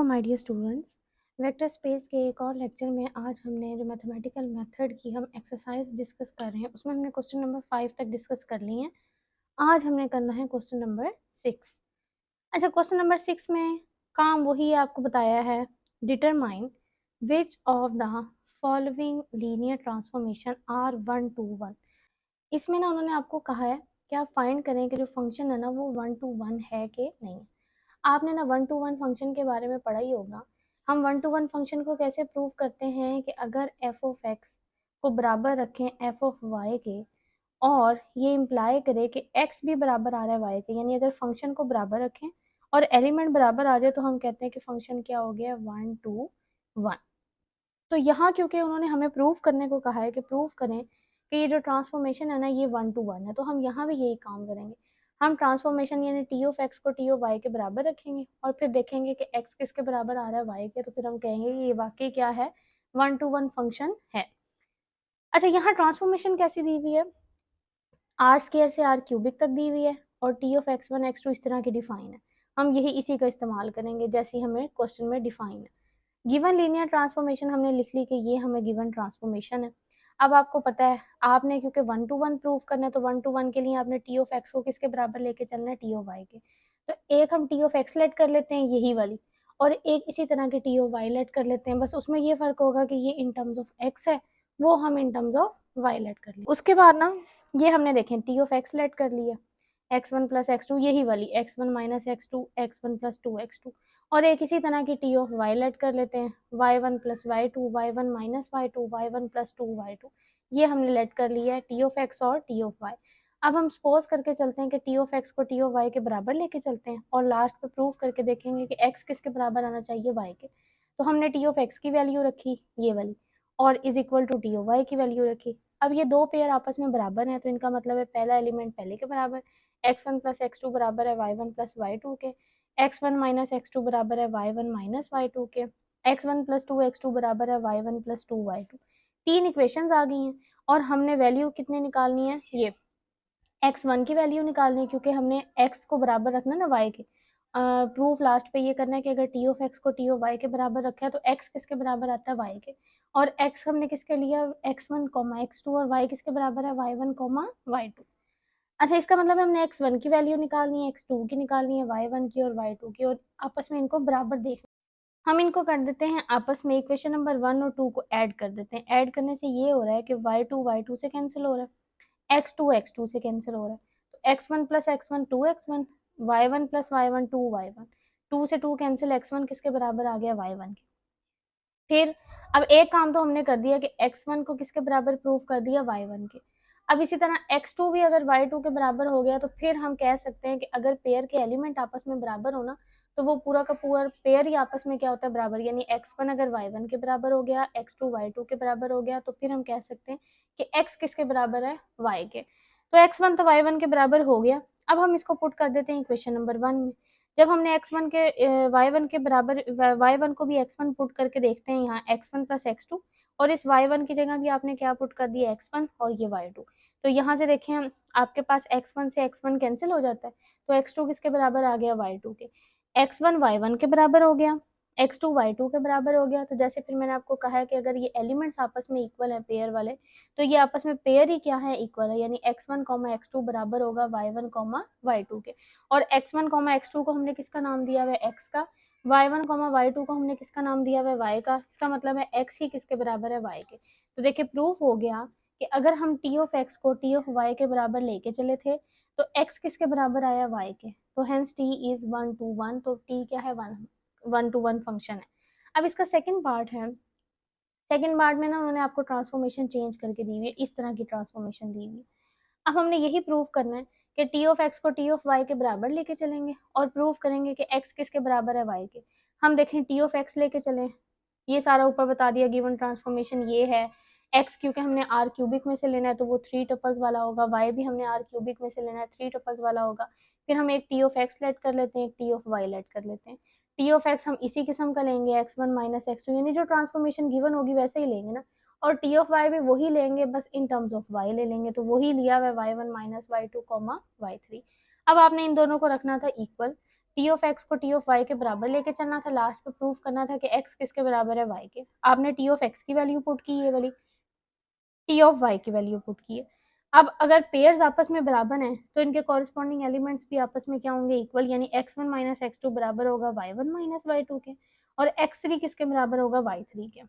My dear students, vector space के एक और लेक्चर में आज हमने जो मैथमेटिकल मेथड की हम एक्सरसाइज डिस्कस कर रहे हैं उसमें हमने क्वेश्चन नंबर 5 तक डिस्कस कर लिए हैं। आज हमने करना है क्वेश्चन नंबर 6। अच्छा, क्वेश्चन नंबर 6 में काम वही आपको बताया है, determine which of the following linear transformation are 1 to 1। इसमें ना उन्होंने आपको कहा है कि आप फाइंड करें कि जो फंक्शन है ना वो 1 to 1 है कि नहीं। आपने ना 1 to 1 फंक्शन के बारे में पढ़ा ही होगा। हम 1 to 1 फंक्शन को कैसे प्रूव करते हैं कि अगर एफ ऑफ एक्स को बराबर रखें एफ ऑफ वाई के और ये इम्प्लाई करे कि एक्स भी बराबर आ रहा है वाई के, यानी अगर फंक्शन को बराबर रखें और एलिमेंट बराबर आ जाए तो हम कहते हैं कि फंक्शन क्या हो गया, 1 to 1। तो यहाँ क्योंकि उन्होंने हमें प्रूव करने को कहा है कि प्रूव करें कि ये जो ट्रांसफॉर्मेशन है ना ये 1 to 1 है, तो हम यहाँ भी यही काम करेंगे। हम ट्रांसफॉर्मेशन यानी टी ऑफ एक्स को टी ऑफ वाई के बराबर रखेंगे और फिर देखेंगे कि एक्स किसके बराबर आ रहा है वाई के, तो फिर हम कहेंगे कि ये वाकई क्या है, 1 to 1 फंक्शन है। अच्छा, यहाँ ट्रांसफॉर्मेशन कैसी दी हुई है, आर स्केयर से आर क्यूबिक तक दी हुई है और T of x one x two इस तरह की डिफाइन है। हम यही इसी का इस्तेमाल करेंगे जैसी हमें क्वेश्चन में डिफाइन है। गिवन लीनियर ट्रांसफॉर्मेशन हमने लिख ली कि ये हमें गिवन ट्रांसफॉर्मेशन है। अब आपको पता है आपने क्योंकि 1 to 1 प्रूव करना है तो 1 to 1 के लिए आपने टी ऑफ एक्स को किसके बराबर लेके चलना है, टी ऑफ वाई के। तो एक हम टी ऑफ एक्स लेट कर लेते हैं यही वाली, और एक इसी तरह की टी ऑफ वाई लेट कर लेते हैं, बस उसमें ये फर्क होगा कि ये इन टर्म्स ऑफ एक्स है, वो हम in terms of y let कर लें। उसके बाद ना ये हमने देखें टी ऑफ एक्स लेट कर लिया, x1 प्लस एक्स टू यही वाली x1 minus x two, x1 plus two x two, और एक इसी तरह की टी ऑफ वाई लेट कर लेते हैं, y1 plus y two, y1 minus y two, y1 plus two y two, ये हमने लेट कर लिया है टी ऑफ एक्स और टी ऑफ वाई। अब हम सपोज करके चलते हैं कि टी ऑफ एक्स को टी ऑफ वाई के बराबर लेके चलते हैं और लास्ट पे प्रूव करके देखेंगे कि x किसके बराबर आना चाहिए, y के। तो हमने टी ऑफ एक्स की वैल्यू रखी ये वाली और is equal to T of y की वैल्यू रखी। अब ये दो पेयर आपस में बराबर हैं तो इनका मतलब है पहला एलिमेंट पहले के बराबर, x1 प्लस एक्स टू बराबर है y1 प्लस वाई टू के, x1 माइनस एक्स टू बराबर है y1 माइनस वाई टू के, x1 plus two x to बराबर है y1 plus two y two. तीन इक्वेशंस आ गई हैं और हमने वैल्यू कितनी निकालनी है, ये x1 की वैल्यू निकालनी है क्योंकि हमने x को बराबर रखना है ना y के। प्रूफ लास्ट पे ये करना है कि अगर टी ऑफ एक्स को टी ऑफ वाई के बराबर रखा है तो x किसके बराबर आता है, y के, और x हमने किसके लिया x1 कॉमा x2 और y किसके बराबर है y1 कॉमा y2। अच्छा, इसका मतलब हमने x1 की वैल्यू निकालनी है, x2 की निकालनी है, y1 की और y2 की, और आपस में इनको बराबर देखना। हम इनको कर देते हैं आपस में, इक्वेशन नंबर 1 और 2 को ऐड कर देते हैं। ऐड करने से ये हो रहा है कि y2 से कैंसिल हो रहा है, x2 से कैंसिल हो रहा है, तो x1 plus x one 2x1, y1 plus y one 2y1, 2 से 2 कैंसिल, x1 किसके बराबर आ गया, y1 के। फिर अब एक काम तो हमने कर दिया कि x1 को किसके बराबर प्रूव कर दिया, y1 के। अब इसी तरह x2 भी अगर y2 के बराबर हो गया तो फिर हम कह सकते हैं कि अगर पेयर के एलिमेंट आपस में बराबर हो ना तो वो पूरा का पूरा पेयर ही आपस में क्या होता है, बराबर, यानी x1 अगर y1 के बराबर हो गया, x2 y2 के बराबर हो गया, तो फिर हम कह सकते हैं कि x किसके बराबर है, y के। तो x1 तो y1 के बराबर हो गया। अब हम इसको पुट कर देते हैं इक्वेशन नंबर 1 में। जब हमने x1 के y1 के बराबर y1 को भी x1 पुट करके देखते हैं, यहाँ x1 प्लस x2, और इस y1 की जगह भी आपने क्या पुट कर दिया, x1 और ये y2। तो यहाँ से देखें हम, आपके पास x1 से x1 कैंसिल हो जाता है, तो x2 किसके बराबर आ गया, y2 के। x1 y1 के बराबर हो गया, x2 y2 के बराबर हो गया। तो जैसे फिर मैंने आपको कहा है कि अगर ये एलिमेंट्स आपस में इक्वल है पेयर वाले, तो ये आपस में पेयर ही क्या है, इक्वल है, यानी x1 x2 बराबर होगा y1 y2 के। और x1 x2 को हमने किसका नाम दिया हुआ है, x का, y1 y2 को हमने किसका नाम दिया हुआ है, y का। इसका मतलब है x ही किसके बराबर है, y के। तो देखिए प्रूफ हो गया कि अगर हम टी ऑफ एक्स को टी ऑफ वाई के बराबर लेके चले थे तो x किसके बराबर आया, y के, तो हेंस t इज 1 to 1, तो t क्या है, 1 to 1 फंक्शन है। अब इसका सेकंड पार्ट है, सेकंड पार्ट में ना उन्होंने आपको ट्रांसफॉर्मेशन चेंज करके दी हुई है, इस तरह की ट्रांसफॉर्मेशन दी हुई है। अब हमने यही प्रूव करना है कि टी ऑफ एक्स को टी ऑफ वाई के बराबर लेके चलेंगे और प्रूव करेंगे कि x किसके बराबर है, y के। हम देखें टी ऑफ एक्स लेके चलें, ये सारा ऊपर बता दिया, गिवन ट्रांसफॉर्मेशन ये है। x क्योंकि हमने r क्यूबिक में से लेना है तो वो 3 टपल्स वाला होगा, y भी हमने r क्यूबिक में से लेना है 3 टपल्स वाला होगा। फिर हम एक टी ऑफ एक्स लेट कर लेते हैं, एक टी ऑफ वाई लेट कर लेते हैं। टी ऑफ एक्स हम इसी किस्म का लेंगे, x1 माइनस एक्स टू, यानी जो ट्रांसफॉर्मेशन गिवन होगी वैसे ही लेंगे ना, और टी ऑफ वाई भी वही लेंगे, बस इन टर्म्स ऑफ वाई ले लेंगे, तो वही लिया हुआ y1 minus y two comma y three. अब आपने इन दोनों को रखना था इक्वल, टी ऑफ एक्स को टी ऑफ वाई के बराबर लेके चलना था, लास्ट पे प्रूव करना था कि एक्स किसके बराबर है, वाई के। आपने टी ऑफ एक्स की वैल्यू पुट की, ये वाली टी ऑफ वाई की वैल्यू पुट की है। अब अगर पेयर्स आपस में बराबर हैं तो इनके कॉरेस्पॉन्डिंग एलिमेंट्स भी आपस में क्या होंगे, इक्वल, यानी x1 माइनस x2 बराबर होगा y1 माइनस y2 के, और x3 किसके बराबर होगा, y3 के।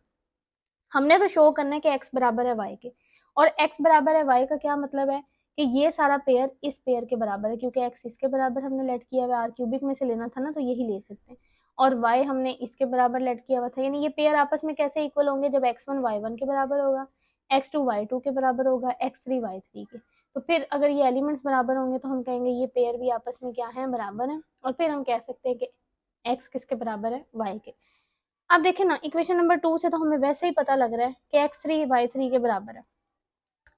हमने तो शो करना है कि x बराबर है y के, और x बराबर है y का क्या मतलब है कि ये सारा पेयर इस पेयर के बराबर है, क्योंकि x इसके बराबर हमने लेट किया हुआ, आर क्यूबिक में से लेना था ना, तो यही ले सकते हैं, और y हमने इसके बराबर लेट किया हुआ था, यानी ये पेयर आपस में कैसे इक्वल होंगे, जब x1 y1 के बराबर होगा, x2 y2 के बराबर होगा, x3 y3 के। तो फिर अगर ये एलिमेंट्स बराबर होंगे तो हम कहेंगे ये पेयर भी आपस में क्या है, बराबर है, और फिर हम कह सकते हैं कि x किसके बराबर है, y के। अब देखें ना, इक्वेशन नंबर 2 से तो हमें वैसे ही पता लग रहा है कि x3 y3 के बराबर है।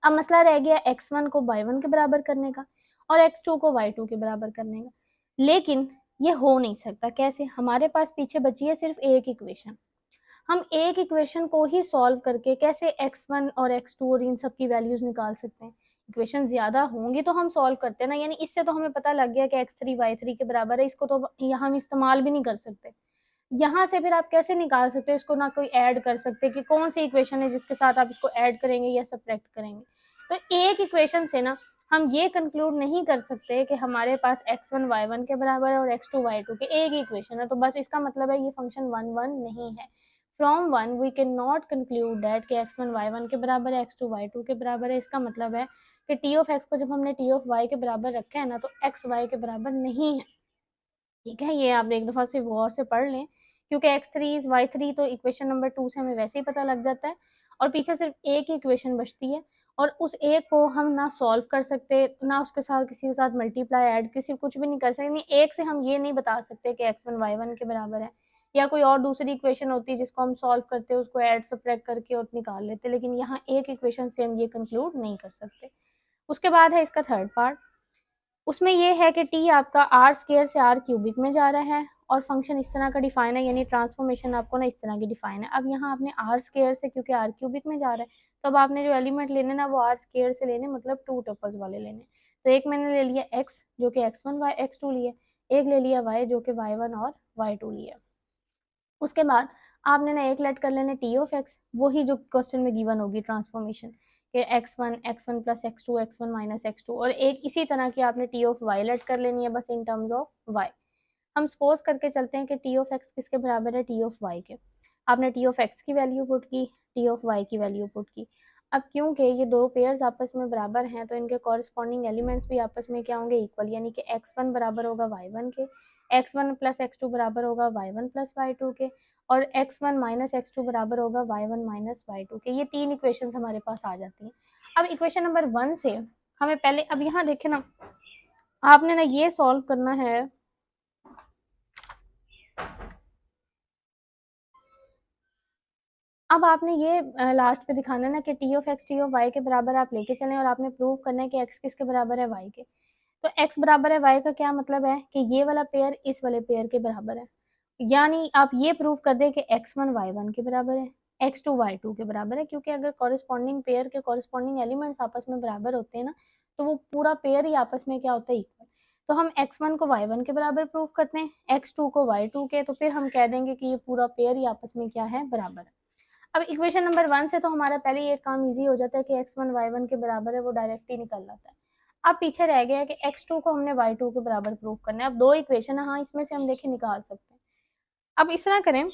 अब मसला रह गया x1 को y1 के बराबर करने का और x2 को y2 के बराबर करने का, लेकिन ये हो नहीं सकता। कैसे? हमारे पास पीछे बची है सिर्फ एक इक्वेशन, हम एक इक्वेशन को ही सॉल्व करके कैसे x1 और x2 और इन सब की वैल्यूज निकाल सकते हैं। इक्वेशन ज्यादा होंगी तो हम सॉल्व करते हैं ना, यानी इससे तो हमें पता लग गया कि x3 y3 के बराबर है, इसको तो यहाँ हम इस्तेमाल भी नहीं कर सकते। यहाँ से फिर आप कैसे निकाल सकते हो इसको, ना कोई ऐड कर सकते कि कौन सी इक्वेशन है जिसके साथ आप इसको ऐड करेंगे या सब्ट्रैक्ट करेंगे। तो एक इक्वेशन से ना हम ये कंक्लूड नहीं कर सकते कि हमारे पास x1 y1 के बराबर है और x2 y2 के, एक ही इक्वेशन है, तो बस इसका मतलब है ये फंक्शन 1 1 नहीं है। From 1 we can not conclude that कि x1 y1 के बराबर है, x2 y2 के बराबर है। इसका मतलब है कि टी ऑफ एक्स को जब हमने टी ऑफ वाई के बराबर रखा है ना, तो एक्स वाई के बराबर नहीं है। ठीक है, ये आप एक दफा से गौर से पढ़ लें, क्योंकि x3 इज y3 तो इक्वेशन नंबर 2 से हमें वैसे ही पता लग जाता है, और पीछे सिर्फ एक ही इक्वेशन बचती है, और उस एक को हम ना सॉल्व कर सकते, ना उसके साथ किसी के साथ मल्टीप्लाई ऐड किसी कुछ भी नहीं कर सकते। नहीं, एक से हम ये नहीं बता सकते कि x1 y1 के बराबर है, या कोई और दूसरी इक्वेशन होती है जिसको हम सॉल्व करते उसको ऐड सब्ट्रैक्ट करके और निकाल लेते, लेकिन यहाँ एक इक्वेशन से हम ये कंक्लूड नहीं कर सकते। उसके बाद है इसका थर्ड पार्ट, उसमें ये है कि टी आपका आर स्केयर से आर क्यूबिक में जा रहा है, और फंक्शन इस तरह का डिफाइन है, यानी ट्रांसफॉर्मेशन आपको ना इस तरह की डिफाइन है। अब यहाँ आपने आर स्केयर से, क्योंकि आर क्यूबिक में जा रहा है, तो अब आपने जो एलिमेंट लेने ना वो आर स्केयर से लेने, मतलब 2 टपल्स वाले लेने। तो एक मैंने ले लिया x जो कि x1 y x2 लिए, एक ले लिया y जो कि y1 और y2 लिया। उसके बाद आपने ना एक लेट कर लेना टी ऑफ एक्स, वही जो क्वेश्चन में गिवन होगी ट्रांसफॉर्मेशन के x1 plus x2 x1 minus x2, और एक इसी तरह की आपने टी ऑफ वाई लेट कर लेनी है, बस इन टर्म्स ऑफ वाई। हम सपोज करके चलते हैं कि टी ऑफ एक्स किसके बराबर है, टी ऑफ वाई के। आपने टी ऑफ एक्स की वैल्यू पुट की, टी ऑफ वाई की वैल्यू पुट की। अब क्योंकि ये दो पेयर्स आपस में बराबर हैं तो इनके कॉरेस्पॉन्डिंग एलिमेंट्स भी आपस में क्या होंगे, इक्वल, यानी कि x1 बराबर होगा y1 के, x1 प्लस x2 बराबर होगा y1 प्लस y2 के, और x1 माइनस x2 बराबर होगा y1 माइनस y2 के। ये तीन इक्वेशन हमारे पास आ जाती हैं। अब इक्वेशन नंबर 1 से हमें पहले, अब यहाँ देखे ना, आपने ना ये सॉल्व करना है, अब आपने ये लास्ट पे दिखाना है ना कि T of x T of y के बराबर आप लेके चलें, और आपने प्रूव करना है कि एक्स किसके बराबर है, वाई के। तो एक्स बराबर है वाई का क्या मतलब है कि ये वाला पेयर इस वाले पेयर के बराबर है, यानी आप ये प्रूव कर दें कि x1 y1 के बराबर है, x2 y2 के बराबर है, क्योंकि अगर कॉरेस्पॉन्डिंग पेयर के कॉरेस्पॉन्डिंग एलिमेंट्स आपस में बराबर होते हैं ना, तो वो पूरा पेयर ही आपस में क्या होता है, इक्वल। तो हम x1 को y1 के बराबर प्रूव करते हैं, x2 को y2 के, तो फिर हम कह देंगे कि ये पूरा पेयर ही आपस में क्या है, बराबर है। अब इक्वेशन नंबर 1 से तो हमारा पहले ये काम इजी हो जाता है कि x1 y1 के बराबर है, वो डायरेक्ट ही निकल जाता है। अब पीछे रह गया है कि x2 को हमने y2 के बराबर प्रूव करना है। अब दो इक्वेशन है, हाँ इसमें से हम देखें निकाल सकते हैं। अब इस तरह करें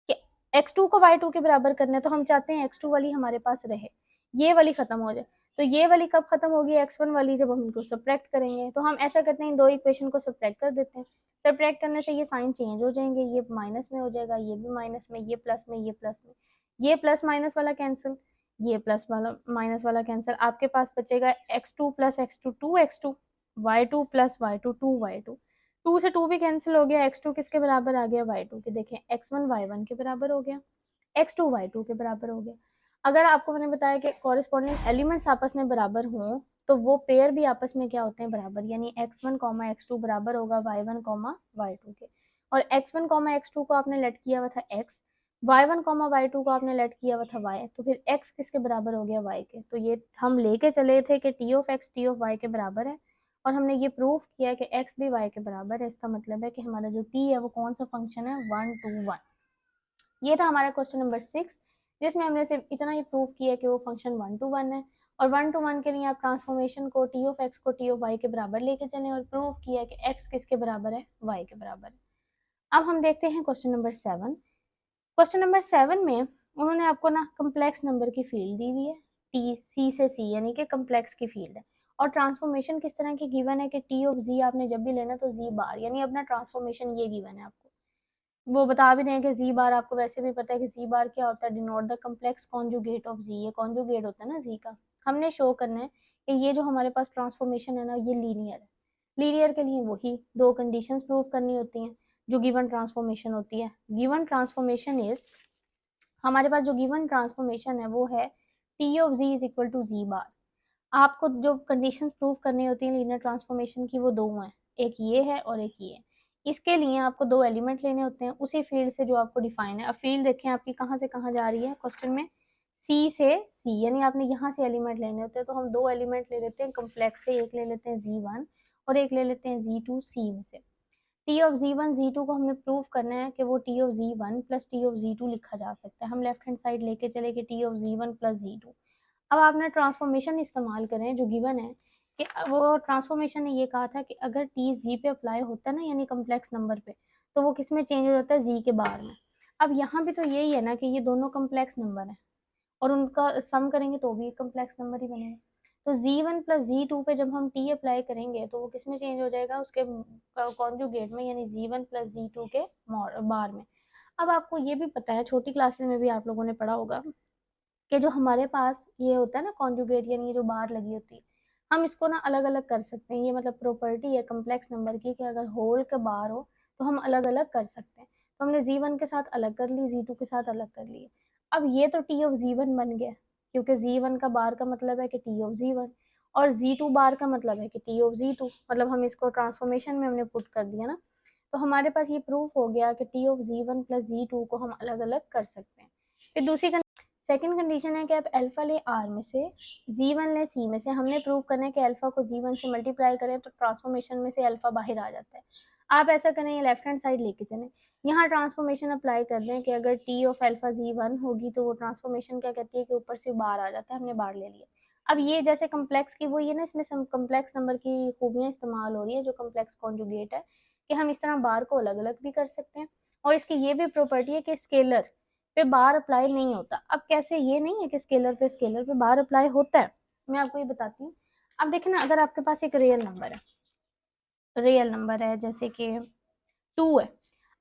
कि x2 को y2 के बराबर करना है, तो हम चाहते हैं x2 वाली हमारे पास रहे, ये वाली खत्म हो जाए। तो ये वाली कब खत्म होगी, x1 वाली जब हम इनको सब्ट्रैक्ट करेंगे। तो हम ऐसा करते हैं, इन दो इक्वेशन को सब्ट्रैक्ट कर देते हैं। सब्ट्रैक्ट करने से ये साइन चेंज हो जाएंगे, ये माइनस में हो जाएगा, ये भी माइनस में, ये प्लस में, ये प्लस में, ये प्लस माइनस वाला कैंसिल, ये प्लस वाला माइनस वाला कैंसिल। आपके पास बचेगा x2 plus x2 2x2, y2 plus y2 2y2, 2 से 2 भी कैंसिल हो गया, x2 किसके बराबर आ गया, y2 के। देखें x1 y1 के बराबर हो गया, x2 y2 के बराबर हो गया। अगर आपको मैंने बताया कि कॉरेस्पॉन्डिंग एलिमेंट्स आपस में बराबर हों तो वो पेयर भी आपस में क्या होते हैं, बराबर, यानी x1 x2 बराबर होगा y1 y2 के। और x1 x2 को आपने लेट किया हुआ था x, y1 y2 को आपने लेट किया हुआ था y, तो फिर x किसके बराबर हो गया, y के। तो ये हम लेके चले थे कि T of x T of y के बराबर है, और हमने ये प्रूफ किया है कि x भी y के बराबर है। इसका मतलब है कि हमारा जो t है वो कौन सा फंक्शन है, 1 to 1। ये था हमारा क्वेश्चन नंबर 6, जिसमें हमने सिर्फ इतना ही प्रूव किया कि वो फंक्शन 1 to 1 है। और 1 to 1 के लिए आप ट्रांसफॉर्मेशन को t ऑफ x को t ऑफ y के बराबर लेके चलें और प्रूव किया कि x किसके बराबर है, y के बराबर है। अब हम देखते हैं क्वेश्चन नंबर 7। क्वेश्चन नंबर 7 में उन्होंने आपको ना कम्प्लेक्स नंबर की फील्ड दी हुई है, टी सी से सी यानी कि कम्प्लेक्स की फील्ड है। और ट्रांसफॉर्मेशन किस तरह की गिवन है कि टी ऑफ जी आपने जब भी लेना तो जी बार, यानी अपना ट्रांसफॉर्मेशन ये गिवन है आपको। वो बता भी रहे हैं कि जी बार आपको वैसे भी पता है कि जी बार क्या होता है, denote the complex conjugate of G. ये कॉन्जुगेट होता है ना जी का। हमने शो करना है कि ये जो हमारे पास ट्रांसफॉर्मेशन है ना ये लीनियर है। लीनियर के लिए वही दो कंडीशंस प्रूव करनी होती हैं जो गिवन ट्रांसफॉर्मेशन होती है। गिवन ट्रांसफॉर्मेशन इज, हमारे पास जो गिवन ट्रांसफॉर्मेशन है वो है T of G is equal to G bar. आपको जो कंडीशंस प्रूव करनी होती है लीनियर ट्रांसफॉर्मेशन की वो दो हैं, एक ये है और एक ये है। इसके लिए आपको दो एलिमेंट लेने होते हैं उसी फील्ड से जो आपको डिफाइन है। अब फील्ड देखें आपकी कहाँ से कहाँ जा रही है क्वेश्चन में, सी से सी, यानी आपने यहाँ से एलिमेंट लेने होते हैं। तो हम दो एलिमेंट ले लेते हैं कम्प्लेक्स से, एक ले लेते हैं जी1 और एक ले लेते हैं जी2 सी में से। टी ऑफ जी1 जी2 को हमने प्रूव करना है कि वो T of G1 plus T of G2 लिखा जा सकता है। हम लेफ्ट हैंड साइड लेके चले कि T of G1 plus G2. अब आपने ट्रांसफॉर्मेशन इस्तेमाल करें जो गिवन है कि वो ट्रांसफॉर्मेशन ने ये कहा था कि अगर टी जी पे अप्लाई होता है ना यानी कम्प्लेक्स नंबर पे, तो वो किस में चेंज हो जाता है, जी के बाहर में। अब यहाँ भी तो यही है ना कि ये दोनों कम्प्लेक्स नंबर है और उनका सम करेंगे तो भी कम्प्लेक्स नंबर ही बनेगा। तो जी1 प्लस जी2 पे जब हम टी अप्लाई करेंगे तो वो किस में चेंज हो जाएगा, उसके कॉन्जुगेट में, यानी जी1 प्लस जी2 के बार में। अब आपको ये भी पता है, छोटी क्लासेस में भी आप लोगों ने पढ़ा होगा कि जो हमारे पास ये होता है ना कॉन्जुगेट, यानी जो बार लगी होती है, हम इसको ना अलग अलग कर सकते हैं। ये मतलब प्रॉपर्टी है कम्प्लेक्स नंबर की कि अगर होल के बार हो तो हम अलग अलग कर सकते हैं। तो हमने जी1 के साथ अलग कर ली, जी2 के साथ अलग कर लिए। अब ये तो टी ऑफ जी1 बन गया क्योंकि जी1 का बार का मतलब है कि टी ऑफ जी1 और जी2 बार का मतलब है कि टी ऑफ जी2, मतलब हम इसको ट्रांसफॉर्मेशन में हमने पुट कर दिया ना। तो हमारे पास ये प्रूफ हो गया कि T of G1 plus G2 को हम अलग अलग कर सकते हैं। फिर दूसरी सेकंड कंडीशन है कि आप अल्फा ले आर में से, जी1 ले सी में से। हमने प्रूव करना है कि अल्फा को जी1 से मल्टीप्लाई करें तो ट्रांसफॉर्मेशन में से अल्फा बाहर आ जाता है। आप ऐसा करें, ये लेफ्ट हैंड साइड लेके चलें, यहाँ ट्रांसफॉर्मेशन अप्लाई कर दें कि अगर टी ऑफ अल्फा जी1 होगी तो वो ट्रांसफॉर्मेशन क्या कहती है कि ऊपर से बार आ जाता है। हमने बार ले लिया। अब ये जैसे कम्प्लेक्स की वो ये ना, इसमें कम्प्लेक्स नंबर की खूबियाँ इस्तेमाल हो रही है जो कम्प्लेक्स कॉन्जुगेट है, कि हम इस तरह बार को अलग अलग भी कर सकते हैं। और इसकी ये भी प्रॉपर्टी है कि स्केलर पे बार अप्लाई नहीं होता। अब कैसे, ये नहीं है कि स्केलर पे बार अप्लाई होता है, मैं आपको ये बताती हूँ। अब देखें ना, अगर आपके पास एक रियल नंबर है जैसे कि 2 है,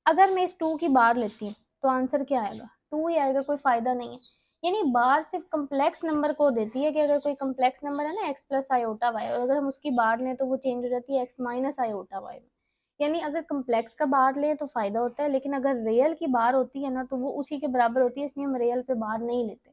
अगर मैं इस 2 की बार लेती हूँ तो आंसर क्या आएगा, 2 ही आएगा, कोई फायदा नहीं है। यानी बार सिर्फ कम्प्लेक्स नंबर को देती है कि अगर कोई कम्प्लेक्स नंबर है ना x प्लस आयोटा वाई, और अगर हम उसकी बार लें तो वो चेंज हो जाती है x माइनस आयोटा वाई में। यानी अगर कम्प्लेक्स का बार लें तो फायदा होता है, लेकिन अगर रियल की बार होती है ना तो वो उसी के बराबर होती है, इसलिए हम रियल पे बार नहीं लेते।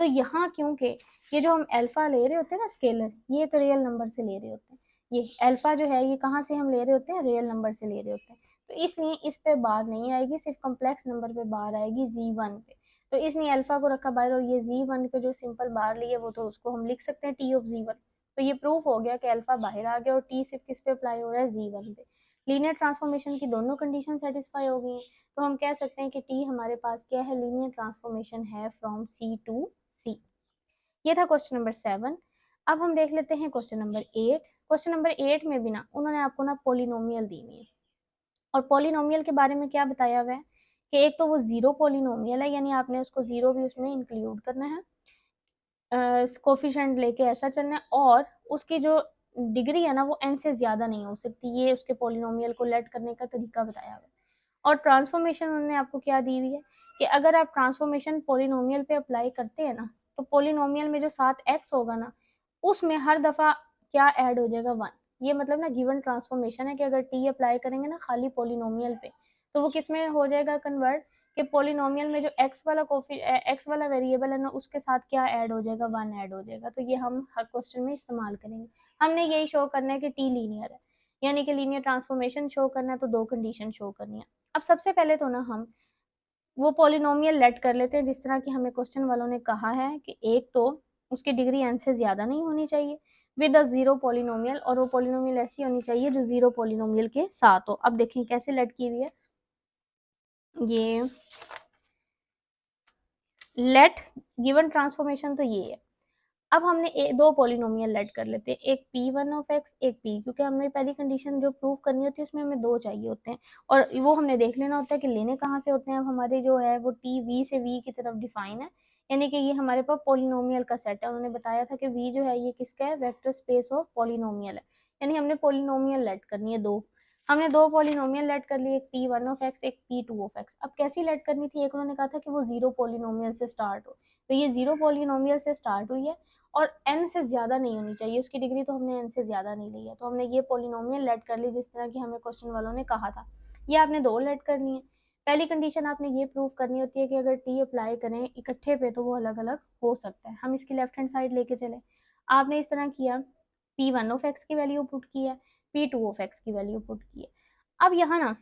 तो यहाँ क्योंकि ये जो हम अल्फा ले रहे होते हैं ना स्केलर, ये तो रियल नंबर से ले रहे होते हैं। ये अल्फा जो है ये कहाँ से हम ले रहे होते हैं, रियल नंबर से ले रहे होते हैं। तो इसलिए इस पे बार नहीं आएगी, सिर्फ कम्प्लेक्स नंबर पे बार आएगी जी1 पे। तो इसलिए अल्फा को रखा बाहर और ये जी1 पे जो सिंपल बार ली है वो तो उसको हम लिख सकते हैं टी ऑफ जी1। तो ये प्रूफ हो गया कि अल्फा बाहर आ गया और टी सिर्फ किस पे अप्लाई हो रहा है, जी1 पे। लीनियर ट्रांसफॉर्मेशन की दोनों कंडीशन सेटिस्फाई हो गई हैं, तो हम कह सकते हैं कि टी हमारे पास क्या है, लीनियर ट्रांसफॉर्मेशन है फ्रॉम सी टू सी। ये था क्वेश्चन नंबर 7। अब हम देख लेते हैं क्वेश्चन नंबर 8। क्वेश्चन नंबर 8 में भी ना उन्होंने आपको ना पोलिनोमियल दी हुई है। और पोलिनोमियल के बारे में क्या बताया हुआ है कि एक तो वो जीरो पोलिनोमियल है, यानी आपने उसको जीरो भी उसमें इंक्लूड करना है, कोफिशिएंट लेके ऐसा चलना है। और उसकी जो डिग्री है ना वो n से ज्यादा नहीं हो सकती, ये उसके पोलिनोमियल को लेट करने का तरीका बताया हुआ है। और ट्रांसफॉर्मेशन उन्होंने आपको क्या दी हुई है कि अगर आप ट्रांसफॉर्मेशन पोलिनोमियल पे अप्लाई करते हैं ना तो पोलिनोमियल में जो साथ x होगा ना उसमें हर दफा क्या ऐड हो जाएगा, 1। ये मतलब ना गिवन ट्रांसफॉर्मेशन है कि अगर t अप्लाई करेंगे ना खाली पोलिनोमियल पे तो वो किस में हो जाएगा कन्वर्ट, कि पोलिनोमियल में जो x वाला वेरिएबल है ना उसके साथ क्या ऐड हो जाएगा, 1 ऐड हो जाएगा। तो ये हम हर क्वेश्चन में इस्तेमाल करेंगे। हमने यही शो करना है कि t लीनियर है, यानी कि लीनियर ट्रांसफॉर्मेशन शो करना है तो दो कंडीशन शो करनी है। अब सबसे पहले तो ना हम वो पोलिनोमियल लेट कर लेते हैं जिस तरह की हमें क्वेश्चन वालों ने कहा है कि एक तो उसकी डिग्री n से ज्यादा नहीं होनी चाहिए, विद अ जीरो पॉलिनोमियल, और वो पॉलिनोमियल ऐसी होनी चाहिए जो जीरो पॉलिनोमियल के साथ हो। अब देखें कैसे लेट की हुई है ये लेट गिवन ट्रांसफॉर्मेशन, तो ये है। अब हमने दो पॉलिनोमियल लेट कर लेते हैं, एक p1 ऑफ x, एक p, क्योंकि हमने पहली कंडीशन जो प्रूव करनी होती है उसमें हमें दो चाहिए होते हैं, और वो हमने देख लेना होता है कि लेने कहाँ से होते हैं। अब हमारे जो है वो t v से v की तरफ डिफाइन है, यानी कि ये हमारे पास पॉलिनोमियल का सेट है। उन्होंने बताया था कि v जो है ये किसका है, वेक्टर स्पेस ऑफ पॉलिनोमियल है, यानी हमने पॉलिनोमियल लेट करनी है दो। हमने दो पॉलिनोमियल लेट कर लिए, एक p1 ऑफ x, एक p2 ऑफ x। अब कैसी लेट करनी थी, एक उन्होंने कहा था कि वो जीरो पॉलिनोमियल से स्टार्ट हो, तो ये जीरो पॉलिनोमियल से स्टार्ट हुई है और n से ज्यादा नहीं होनी चाहिए, उसकी डिग्री तो हमने n से ज्यादा नहीं ली है, तो हमने ये पॉलिनोमियल लेट कर ली जिस तरह की हमें क्वेश्चन वालों ने कहा था। ये आपने दो लेट करनी है। पहली कंडीशन आपने ये प्रूव करनी होती है कि अगर t अप्लाई करें इकट्ठे पे तो वो अलग अलग हो सकता है। हम इसकी लेफ्ट हैंड साइड लेके चले, आपने इस तरह किया, p1 ऑफ x की वैल्यू पुट की है, p2 ऑफ x की वैल्यू पुट की है। अब यहाँ ना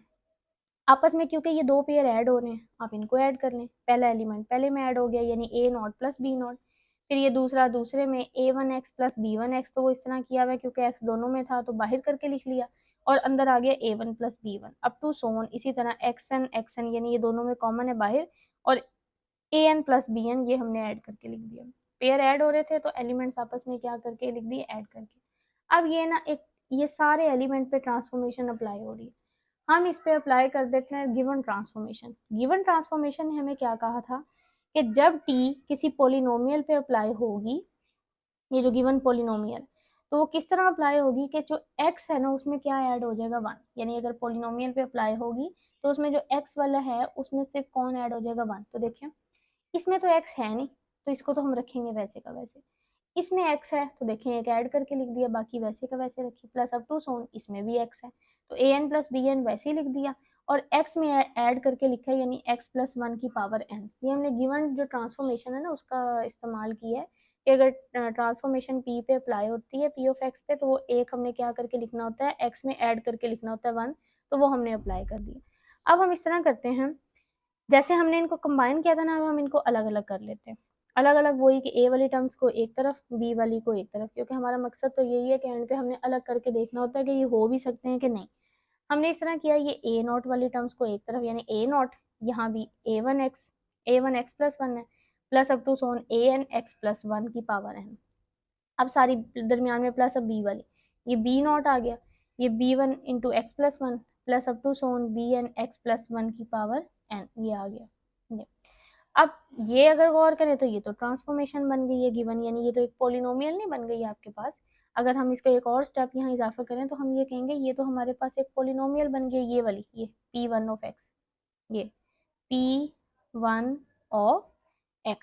आपस में क्योंकि ये दो पेयर ऐड हो रहे हैं, आप इनको ऐड कर लें। पहला एलिमेंट पहले में ऐड हो गया यानी a not plus b not, फिर ये दूसरा दूसरे में a1x प्लस b1x, तो वो इस तरह किया हुआ है क्योंकि x दोनों में था तो बाहर करके लिख लिया, और अंदर आ गया a1 plus b1 up to सोन। इसी तरह xn यानी ये दोनों में कॉमन है बाहर, और an प्लस bn ये हमने ऐड करके लिख दिया। पेयर ऐड हो रहे थे तो एलिमेंट्स आपस में क्या करके लिख दिए, ऐड करके। अब ये ना एक ये सारे एलिमेंट पे ट्रांसफॉर्मेशन अप्लाई हो रही है, हम इस पे अप्लाई कर देते हैं गिवन ट्रांसफॉर्मेशन। गिवन ट्रांसफॉर्मेशन ने हमें क्या कहा था कि जब t किसी पोलिनोमियल पे अप्लाई होगी, ये जो गिवन पोलिनोमियल, तो वो किस तरह अप्लाई होगी कि जो x है ना उसमें क्या ऐड हो जाएगा, वन। यानी अगर पोलिनोमियल पे अप्लाई होगी तो उसमें जो x वाला है उसमें सिर्फ कौन ऐड हो जाएगा, वन। तो देखिए इसमें तो x है नहीं, तो इसको तो हम रखेंगे वैसे का वैसे। इसमें x है तो देखें एक ऐड करके लिख दिया, बाकी वैसे का वैसे रखिए, प्लस अप टू सोन इसमें भी x है तो an प्लस बी एन वैसे ही लिख दिया, और x में ऐड करके लिखा है यानी x प्लस वन की पावर n। ये हमने गिवन जो ट्रांसफॉर्मेशन है ना उसका इस्तेमाल किया है कि अगर ट्रांसफॉर्मेशन p पे अप्लाई होती है p ऑफ x पे, तो वो एक हमने क्या करके लिखना होता है, x में ऐड करके लिखना होता है वन, तो वो हमने अप्लाई कर दिया। अब हम इस तरह करते हैं, जैसे हमने इनको कंबाइन किया था ना, अब हम इनको अलग अलग कर लेते हैं। अलग अलग वही कि ए वाली टर्म्स को एक तरफ, बी वाली को एक तरफ, क्योंकि हमारा मकसद तो यही है कि एंड पे हमने अलग करके देखना होता है कि ये हो भी सकते हैं कि नहीं। हमने इस तरह किया, ये ए नॉट वाली टर्म्स को एक तरफ यानी ए नॉट, यहाँ भी a one x plus one है, plus up to so on a N x plus one की पावर है। अब सारी दरमियान में प्लस, अब बी वाली, ये बी नॉट आ गया, ये b one into x plus one, plus up to so on B N x plus one की पावर एन, ये आ गया ये। अब ये अगर गौर करें तो ये तो ट्रांसफॉर्मेशन बन गई है गिवन, यानी ये तो एक पोलिनोमियल नहीं बन गई है आपके पास। अगर हम इसका एक और स्टेप यहाँ इजाफा करें तो हम ये कहेंगे ये तो हमारे पास एक पोलिनोमियल बन गई, ये वाली, ये p1 ऑफ x, ये p1 ऑफ x,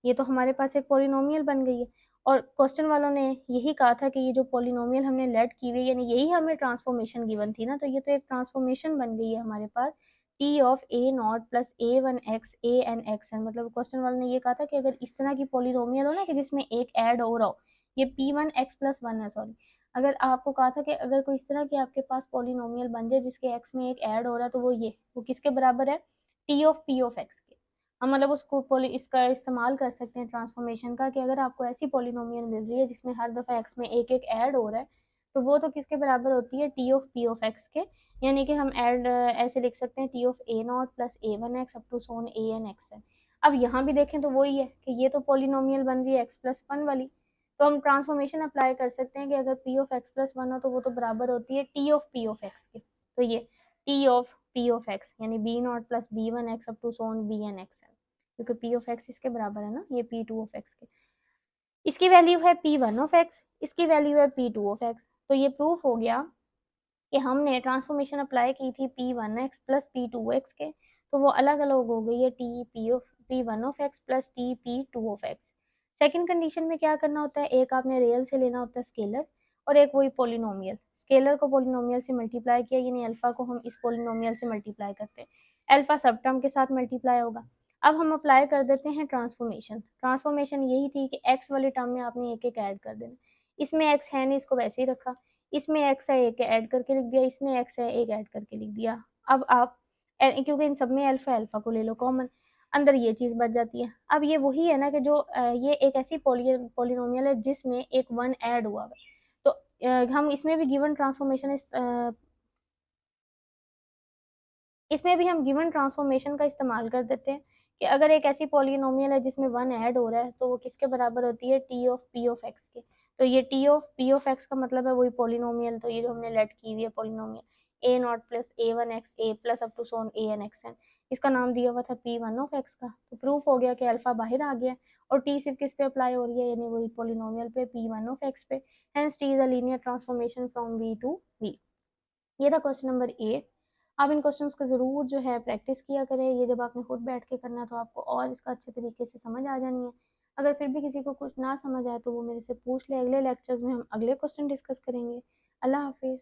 ये तो हमारे पास एक पोलिनोमियल बन गई है। और क्वेश्चन वालों ने यही कहा था कि ये जो पोलिनोमियल हमने लेट की हुई यानी यही हमें ट्रांसफॉर्मेशन गिवन थी ना, तो ये तो एक ट्रांसफॉर्मेशन बन गई है हमारे पास, T of A not plus A one x A N x N. मतलब क्वेश्चन वालों ने ये कहा था कि अगर इस तरह की पोलिनोमियल हो ना कि जिसमें एक ऐड हो रहा हो, ये P one x plus one है सॉरी, अगर आपको कहा था कि अगर कोई इस तरह की आपके पास पोलिनोमियल बन जाए जिसके एक्स में एक ऐड हो रहा है, तो वो किसके बराबर है, T of P of x के। हम मतलब उसको इसका इस्तेमाल कर सकते हैं ट्रांसफॉर्मेशन का, कि अगर आपको ऐसी पोलिनोमियल मिल रही है जिसमें हर दफ़ा एक्स में एक एक ऐड हो रहा है, तो वो तो किसके बराबर होती है, T of P of x के। यानी कि हम ऐड ऐसे लिख सकते हैं T of A not plus A one x up to so on a N x है। अब यहाँ भी देखें तो वही है कि ये तो पोलिनोमियल बन रही है एक्स प्लस वन वाली, तो हम ट्रांसफॉर्मेशन अप्लाई कर सकते हैं कि अगर P of x plus one हो तो वो तो बराबर होती है T of P of x के। तो ये T of P of X यानी B not plus B one x up to so on B N x है, क्योंकि पी ऑफ एक्स इसके बराबर है ना, ये पी टू ऑफ एक्स के। इसकी वैल्यू है पी वन ऑफ एक्स, इसकी वैल्यू है पी टू ऑफ एक्स। तो ये प्रूफ हो गया कि हमने ट्रांसफॉर्मेशन अप्लाई की थी P one x plus P two x के, तो वो अलग अलग हो गई है T P one of x plus T P two of x. Second condition में क्या करना होता है, एक आपने रियल से लेना होता है स्केलर, और एक वही पोलिनोमियल। स्केलर को पोलिनोमियल से मल्टीप्लाई किया यानी अल्फा को हम इस पोलिनोमियल से मल्टीप्लाई करते हैं, अल्फा सब टर्म के साथ मल्टीप्लाई होगा। अब हम अप्लाई कर देते हैं ट्रांसफॉर्मेशन। ट्रांसफॉर्मेशन यही थी कि एक्स वाली टर्म में आपने एक एक ऐड कर देना, इसमें एक्स है नहीं इसको वैसे ही रखा, इसमें एक्स है एक ऐड करके लिख दिया, इसमें एक्स है एक ऐड करके लिख दिया। अब आप क्योंकि इन सब में अल्फा अल्फा को ले लो कॉमन, अंदर ये चीज़ बच जाती है। अब ये वही है ना कि जो ये एक ऐसी पोलिनोमियल है जिसमें एक वन ऐड हुआ है, हम इसमें भी गिवन ट्रांसफॉर्मेशन इसमें भी हम गिवन ट्रांसफॉर्मेशन का इस्तेमाल कर देते हैं कि अगर एक ऐसी पॉलिनोमियल है जिसमें वन ऐड हो रहा है तो वो किसके बराबर होती है, T of P of x के। तो ये T of P of x का मतलब है वही पॉलिनोमियल, तो ये जो हमने लेट की हुई है polynomial a not plus A one x a plus up to so on a N x n, इसका नाम दिया हुआ था पी वन ऑफ एक्स का। तो प्रूफ हो गया कि अल्फा बाहर आ गया और टी सिर्फ किस पे अप्लाई हो रही है, यानी वही पॉलिनोमियल पे पी वन ऑफ एक्स पे। Hence T is a linear transformation from V to V. ये था क्वेश्चन नंबर 8। आप इन क्वेश्चंस को ज़रूर जो है प्रैक्टिस किया करें, ये जब आपने खुद बैठ के करना है तो आपको और इसका अच्छे तरीके से समझ आ जानी है। अगर फिर भी किसी को कुछ ना समझ आए तो वो मेरे से पूछ ले, अगले लेक्चर्स में हम अगले क्वेश्चन डिस्कस करेंगे। अल्लाह हाफिज़।